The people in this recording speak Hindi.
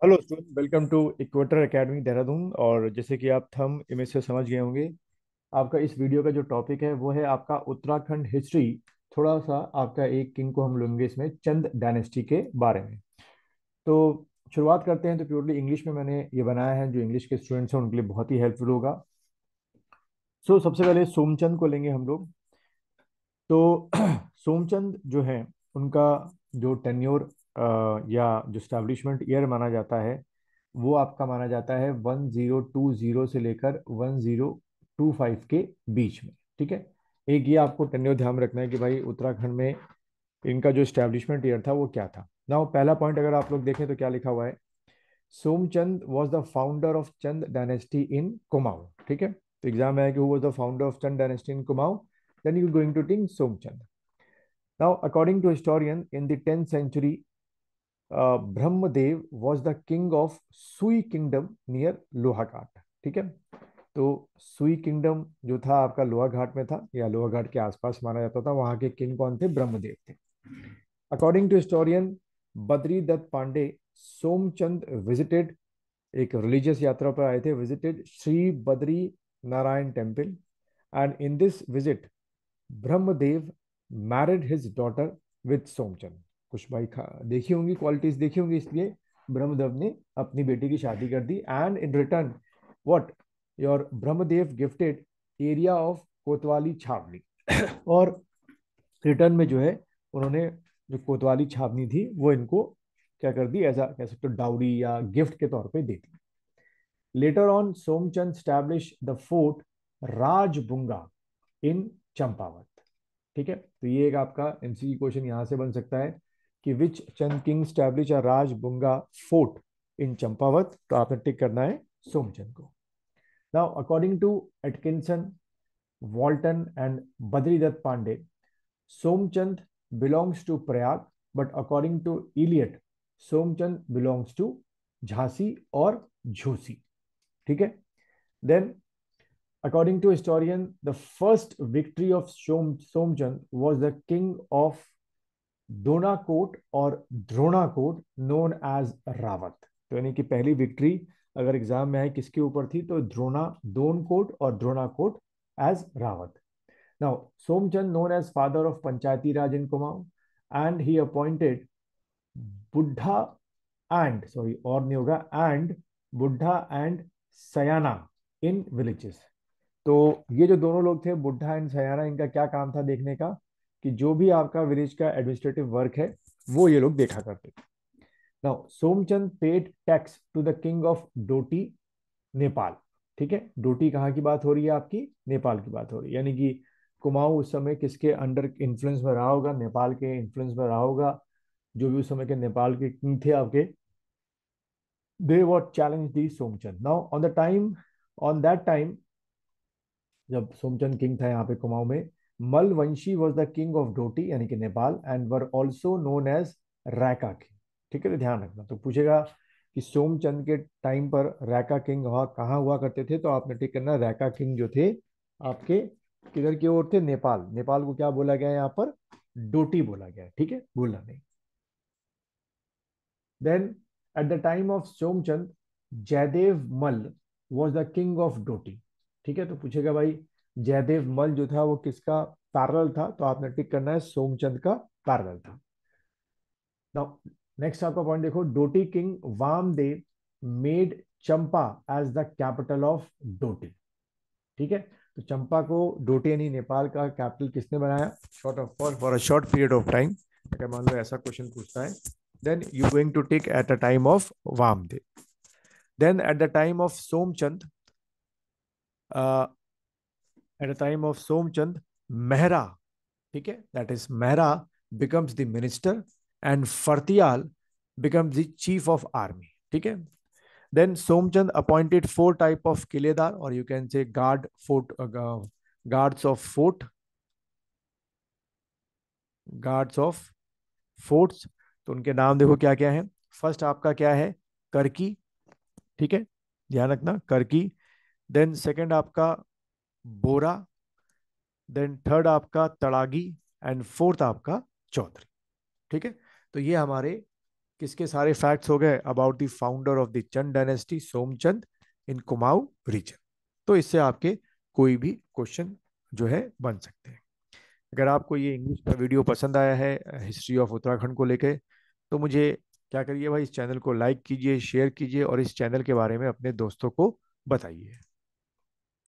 Hello student, welcome to equator academy Dehradun. और जैसे कि आप थंब इमेज से समझ गए होंगे, आपका इस वीडियो का जो टॉपिक है वो है आपका उत्तराखंड हिस्ट्री। थोड़ा सा आपका एक किंग को हम लेंगे इसमें, चंद डायनेस्टी के बारे में। तो शुरुआत करते हैं। तो प्योरली इंग्लिश में मैंने ये बनाया है, जो इंग्लिश के स्टूडेंट्स हैं उनके लिए बहुत ही हेल्पफुल होगा। सबसे पहले सोमचंद को लेंगे हम लोग। तो सोमचंद जो है, उनका जो टेन्योर या जो स्टैब्लिशमेंट ईयर माना जाता है, वो आपका माना जाता है 1020 से लेकर 1025 के बीच में। ठीक है। एक ये आपको टेन्योर ध्यान रखना है कि भाई उत्तराखंड में इनका जो स्टैब्लिशमेंट ईयर था वो क्या था। नाउ पहला पॉइंट अगर आप लोग देखें तो क्या लिखा हुआ है, Somchand was the founder of Chand dynasty in Kumaon. ठीक है। तो एग्जाम में है कि who was the founder of Chand dynasty in Kumaon, then you going to think Somchand. Now, according to historian, in the 10th century, Brahmadev was the king of Sui kingdom near Lohaghat. ठीक है। तो सुई किंगडम जो था आपका लोहा घाट में था, या लोहा घाट के आसपास माना जाता था। वहां के किंग कौन थे? ब्रह्मदेव थे। According to historian Badri Dutt Pande, Somchand visited, एक रिलीजियस यात्रा पर आए थे, visited Shri Badri Narayan temple, and in this visit Brahmadev married his daughter with Somchand. कुछ भाई देखी होंगी, क्वालिटीज देखी होंगी, इसलिए ब्रह्मदेव ने अपनी बेटी की शादी कर दी। And in return what, your Brahmadev gifted area of Kotwali Chhawni. और रिटर्न में जो है, उन्होंने जो कोतवाली छावनी थी वो इनको क्या कर दी, ऐसा कह सकते हो डाउरी या गिफ्ट के तौर पे दे दी। Later on Somchand establish the fort Rajbunga in Champawat. ठीक है। तो ये एक आपका एमसीक्यू क्वेश्चन यहां से बन सकता है कि which Chand king establish a Rajbunga fort in Champawat. तो आपने टिक करना है सोमचंद को। Now according to Atkinson, Walton and Badridutt Pandey, Somchand belongs to Prayag, but according to Elliott, Somchand belongs to Jhansi और झूसी। ठीक है। Then according to historian, the first victory of Somchand was the king of दोनाकोट और द्रोणाकोट नोन एज रावत। तो यानी कि पहली विक्ट्री अगर एग्जाम में आए किसके ऊपर थी, तो दोनकोट और Dronakot as Rawat. Now Somchand known as father of panchayati raj in Kumaon, and he appointed Budha and sorry और नहीं होगा, एंड बुढ़ा एंड सयाना इन विलेजेस। तो ये जो दोनों लोग थे, बुढ़ा एंड सयाना, इनका क्या काम था देखने का, कि जो भी आपका विलेज का एडमिनिस्ट्रेटिव वर्क है वो ये लोग देखा करते थे। Now Somchand paid tax to the king of Doti, Nepal. ठीक है। डोटी कहाँ की बात हो रही है आपकी? नेपाल की बात हो रही है। यानी कि कुमाऊं उस समय किसके अंडर इन्फ्लुएंस में रहा होगा? नेपाल के इन्फ्लुएंस में रहा होगा। जो भी उस समय के नेपाल के किंग थे आपके, they what challenge the Somchand. Now on the time, on that time, जब सोमचंद किंग था यहाँ पे कुमाऊं में, Malvanshi was the king of Doti यानी कि Nepal, and were also known as Raika king. ठीक है। तो ध्यान रखना। तो पूछेगा कि सोमचंद के टाइम पर रैका किंग हुआ कहाँ हुआ करते थे, तो आपने ठीक करना, रैका किंग जो थे आपके किधर की ओर थे? नेपाल। नेपाल को क्या बोला गया है यहाँ पर? डोटी बोला गया है। ठीक है, भूलना नहीं। Then at the time of Somchand, Jaidev Mal was the king of Doti. ठीक है। तो पूछेगा भाई, जयदेव मल जो था वो किसका पैरेलल था, तो आपने टिक करना है सोमचंद का पैरेलल था। नाउ नेक्स्ट आपका पॉइंट देखो, Doti king Vamdev made Champa as the capital of Doti. ठीक है। तो चंपा को डोटी यानी नेपाल का कैपिटल किसने बनाया? Short of for a short period of time. अगर मान लो ऐसा क्वेश्चन पूछता है, then you going to take at the time of Vamdev. Then at the time of Somchand, uh, at the time of Somchand, Mehra, ठीक है, that is Mehra becomes the minister and Fartial becomes the chief of army. ठीक है। Then Somchand appointed four type of किलेदार, or you can say guards of fort, guards of forts। तो उनके नाम देखो क्या क्या है। फर्स्ट आपका क्या है? करकी। ठीक है, ध्यान रखना, करकी। देन सेकंड आपका बोरा। देन थर्ड आपका तड़ागी। एंड फोर्थ आपका चौधरी। ठीक है। तो ये हमारे किसके सारे फैक्ट्स हो गए about the founder of the Chand dynasty, Somchand, in Kumaon region. तो इससे आपके कोई भी क्वेश्चन जो है बन सकते हैं। अगर आपको ये इंग्लिश का वीडियो पसंद आया है हिस्ट्री ऑफ उत्तराखंड को लेके, तो मुझे क्या करिए भाई, इस चैनल को लाइक कीजिए, शेयर कीजिए और इस चैनल के बारे में अपने दोस्तों को बताइए।